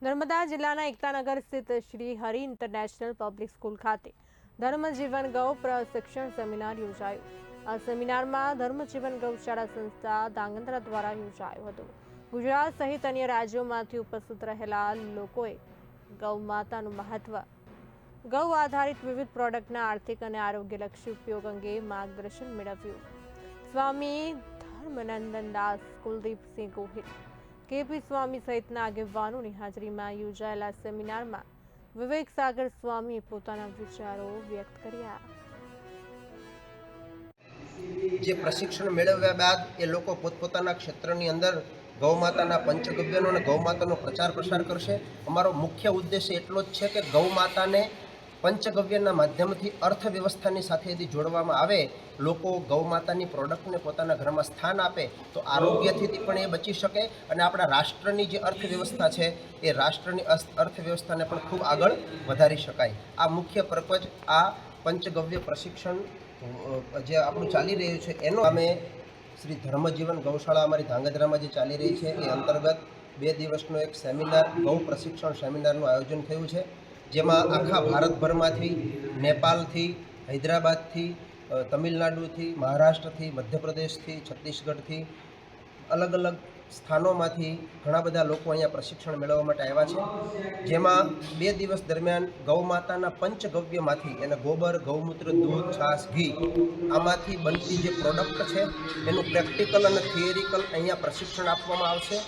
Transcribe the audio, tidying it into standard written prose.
નર્મદા જિલ્લાના એકતાનગર સ્થિત Shri Hari international public school ખાતે ધર્મજીવન ગૌ પ્રશિક્ષણ સેમિનાર યોજાયો। આ સેમિનારમાં ધર્મજીવન ગૌશાળા સંસ્થા ધાંગધ્રા દ્વારા યોજાયો હતો। ગુજરાત સહિત અન્ય રાજ્યોમાંથી ઉપસ્થિત રહેલા લોકોએ ગૌ માતાનું મહત્વ, ગૌ આધારિત વિવિધ પ્રોડક્ટના આર્થિક અને આરોગ્યલક્ષી ઉપયોગ અંગે માર્ગદર્શન મેળવ્યું। સ્વામી ધર્મનંદન દાસ, કુલદીપસિંહ ગોહિલ, કેપી સ્વામી સહિતના આગેવાનોની હાજરીમાં યોજાયેલા સેમિનારમાં વિવેક સાગર સ્વામીએ પોતાના વિચારો વ્યક્ત કર્યા। જે પ્રશિક્ષણ મેળવ્યા બાદ એ લોકો પોતપોતાના ક્ષેત્રની અંદર ગૌમાતાના પંચગવ્યનો અને ગૌમાતાનો પ્રચાર પ્રસાર કરશે। અમારો મુખ્ય ઉદ્દેશ્ય એટલો જ છે કે ગૌમાતાને પંચગવ્યના માધ્યમથી અર્થવ્યવસ્થાની સાથે यदि જોડવામાં આવે, લોકો ગૌમાતાની પ્રોડક્ટને પોતાના ઘરમાં સ્થાન આપે તો આરોગ્યથી પણ એ બચી શકે અને આપણા રાષ્ટ્રની જે અર્થવ્યવસ્થા છે એ રાષ્ટ્રની અર્થવ્યવસ્થાને પણ ખૂબ આગળ વધારી શકાય। આ મુખ્ય પર્પઝ આ પંચગવ્ય પ્રશિક્ષણ જે આપણું ચાલી રહ્યું છે એનો અમે શ્રી ધર્મજીવન ગૌશાળા અમારી ધાંગધ્રામાં જે ચાલી રહી છે એ અંતર્ગત 2 દિવસનો એક સેમિનાર, ગૌ પ્રશિક્ષણ સેમિનારનું આયોજન થયું છે, જેમાં આખા ભારતભરમાંથી, નેપાળથી, હૈદરાબાદથી, તમિલનાડુથી, મહારાષ્ટ્રથી, મધ્યપ્રદેશથી, છત્તીસગઢથી, અલગ અલગ સ્થાનોમાંથી ઘણા બધા લોકો અહીંયા પ્રશિક્ષણ મેળવવા માટે આવ્યા છે। જેમાં 2 દિવસ દરમિયાન ગૌમાતાના પંચગવ્યમાંથી એને ગોબર, ગૌમૂત્ર, દૂધ, છાશ, ઘી આમાંથી બનતી જે પ્રોડક્ટ છે એનું પ્રેક્ટિકલ અને થિયરિકલ અહીંયા પ્રશિક્ષણ આપવામાં આવશે।